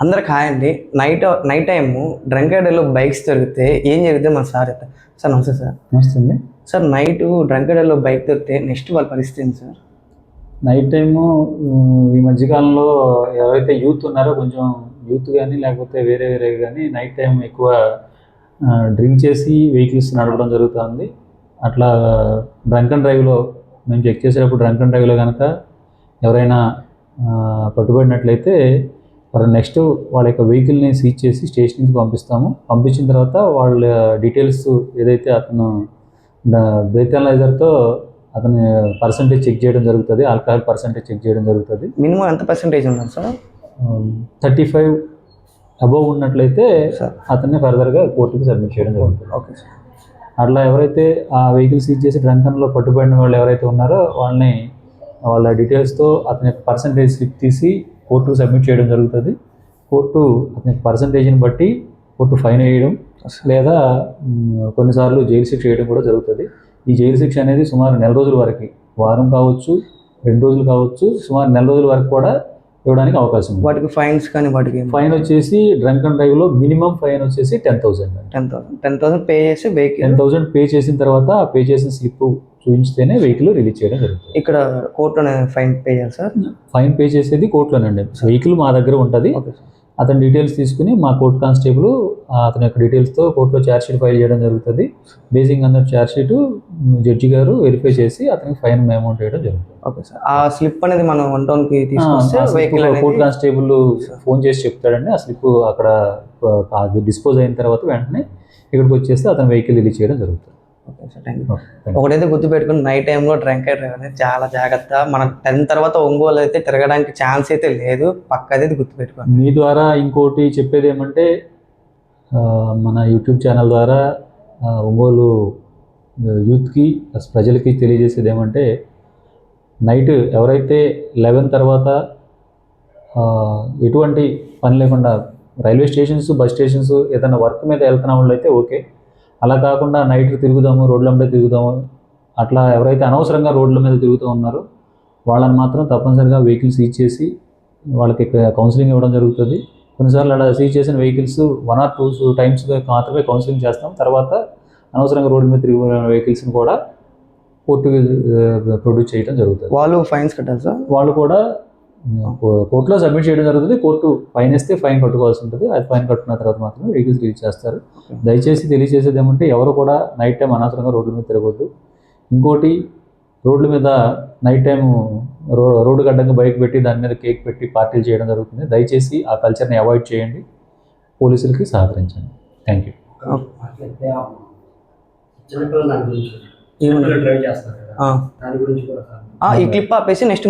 అందరికి హాయ్ అండి. Night time drunk and డ్రైవ్లో బైక్స్ దొరికితే ఏం జరిగితే మన సార్ చెప్తారు. సార్ నమస్తే సార్. వస్తుంది. సార్ నైట్ డ్రంక్ అండ్ డ్రైవ్లో బైక్ దొరికితే నెక్స్ట్ వాళ్ళ పరిస్థితి ఏంటి సార్? నైట్ టైము ఈ మధ్యకాలంలో ఎవరైతే యూత్ ఉన్నారో కొంచెం యూత్ కానీ లేకపోతే వేరే కానీ నైట్ టైం ఎక్కువ డ్రింక్ చేసి వెహికల్స్ నడపడం జరుగుతుంది. అట్లా డ్రంక్ అండ్ డ్రైవ్లో మేము చెక్ చేసేటప్పుడు డ్రంక్ అండ్ డ్రైవ్లో కనుక ఎవరైనా పట్టుబడినట్లయితే నెక్స్ట్ వాళ్ళ యొక్క వెహికల్ని సీజ్ చేసి స్టేషన్కి పంపిస్తాము. పంపించిన తర్వాత వాళ్ళ డీటెయిల్స్ ఏదైతే అతను బ్రేత్ అనలైజర్తో అతని పర్సంటేజ్ చెక్ చేయడం జరుగుతుంది. ఆల్కహాల్ పర్సంటేజ్ చెక్ చేయడం జరుగుతుంది. మినిమం ఎంత పర్సెంటేజ్ ఉండాలి సార్? 35 అబోవ్ ఉన్నట్లయితే అతన్ని ఫర్దర్గా కోర్టుకి సబ్మిట్ చేయడం జరుగుతుంది. Okay sir. అట్లా ఎవరైతే ఆ వెహికల్ సీజ్ చేసి డ్రంకన్లో పట్టుబడిన వాళ్ళు ఎవరైతే ఉన్నారో వాళ్ళ డీటెయిల్స్తో అతని యొక్క పర్సంటేజ్ స్లిప్ తీసి కోర్టుకు సబ్మిట్ చేయడం జరుగుతుంది. కోర్టు అతని పర్సంటేజ్ని బట్టి కోర్టు ఫైన్ వేయడం లేదా కొన్నిసార్లు జైలు శిక్ష వేయడం కూడా జరుగుతుంది. ఈ జైలు శిక్ష అనేది సుమారు 4 రోజుల వరకు, వారం కావచ్చు, 2 రోజులు కావచ్చు, సుమారు 4 రోజుల వరకు కూడా ఇవ్వడానికి అవకాశం ఉంది. వాటికి ఫైన్స్ కానీ వాటికి ఫైన్ వచ్చేసి డ్రంక్ అండ్ డ్రైవ్లో మినిమం ఫైన్ వచ్చేసి 10,000 పే చేసి వెహికల్ 10,000 పే చేసిన తర్వాత పే చేసిన స్లిప్ చూపించితేనే వెహికల్ రిలీజ్ చేయడం జరుగుతుంది. ఇక్కడ కోర్టులోనే ఫైన్ పే చేయాలి సార్? ఫైన్ పే చేసేది కోర్టులోనండి. వెహికల్ మా దగ్గర ఉంటుంది. అతని డీటెయిల్స్ తీసుకుని మా కోర్టు కానిస్టేబుల్ అతని యొక్క డీటెయిల్స్తో కోర్టులో ఛార్జ్షీట్ ఫైల్ చేయడం జరుగుతుంది. బేసింగ్ అన్న ఛార్జ్షీట్ జడ్జి గారు వెరిఫై చేసి అతనికి ఫైన్ అమౌంట్ వేయడం జరుగుతుంది. Okay sir. ఆ స్లిప్ అనేది మనం 1 టౌన్కి తీసుకొస్తే వెహికల్ కోర్టు కానిస్టేబుల్ ఫోన్ చేసి చెప్తాడండి. ఆ స్లిప్ అక్కడ డిస్పోజ్ అయిన తర్వాత వెంటనే ఇక్కడికి వచ్చేస్తే అతని వెహికల్ రిలీజ్ చేయడం జరుగుతుంది. Okay sir, thank you. ఒకటైతే గుర్తుపెట్టుకుని నైట్ టైంలో డ్రంక్ అండ్ డ్రైవ్ అనేది చాలా జాగ్రత్త. మన 10 తర్వాత ఒంగోలు అయితే తిరగడానికి ఛాన్స్ అయితే లేదు. పక్కదైతే గుర్తుపెట్టుకోండి. మీ ద్వారా ఇంకోటి చెప్పేది ఏమంటే మన యూట్యూబ్ ఛానల్ ద్వారా ఒంగోలు యూత్కి ప్రజలకి తెలియజేసేది ఏమంటే నైట్ ఎవరైతే 11 తర్వాత ఎటువంటి పని లేకుండా రైల్వే స్టేషన్స్, బస్ స్టేషన్స్ ఏదైనా వర్క్ మీద వెళ్తున్న వాళ్ళు అయితే ఓకే. అలా కాకుండా నైట్ తిరుగుదాము, రోడ్ల మీద తిరుగుదాము, అట్లా ఎవరైతే అనవసరంగా రోడ్ల మీద తిరుగుతూ ఉన్నారో వాళ్ళని మాత్రం తప్పనిసరిగా వెహికల్ సీజ్ చేసి వాళ్ళకి కౌన్సిలింగ్ ఇవ్వడం జరుగుతుంది. కొన్నిసార్లు అలా సీజ్ చేసిన వెహికల్స్ 1 or 2 times మాత్రమే కౌన్సిలింగ్ చేస్తాం. తర్వాత అనవసరంగా రోడ్డు మీద తిరిగి వెహికల్స్ని కూడా కోర్టుకి ప్రొడ్యూస్ చేయడం జరుగుతుంది. వాళ్ళు ఫైన్స్ కట్టాలి సార్? వాళ్ళు కూడా కోర్టులో సబ్మిట్ చేయడం జరుగుతుంది. కోర్టు ఫైన్ ఇస్తే ఫైన్ కట్టుకోవాల్సి ఉంటుంది. అది ఫైన్ కట్టుకున్న తర్వాత మాత్రమే వెహికల్స్ రిలీజ్ చేస్తారు. దయచేసి తెలియజేసేది ఏమంటే ఎవరు కూడా నైట్ టైం అనవసరంగా రోడ్ల మీద తిరగొద్దు. ఇంకోటి, రోడ్ల మీద నైట్ టైం రోడ్డు గడ్డంగా బైక్ పెట్టి దాని మీద కేక్ పెట్టి పార్టీలు చేయడం జరుగుతుంది. దయచేసి ఆ కల్చర్ని అవాయిడ్ చేయండి. పోలీసులకి సహకరించండి. Thank you. ఈ క్లిప్ ఆపేసి నెక్స్ట్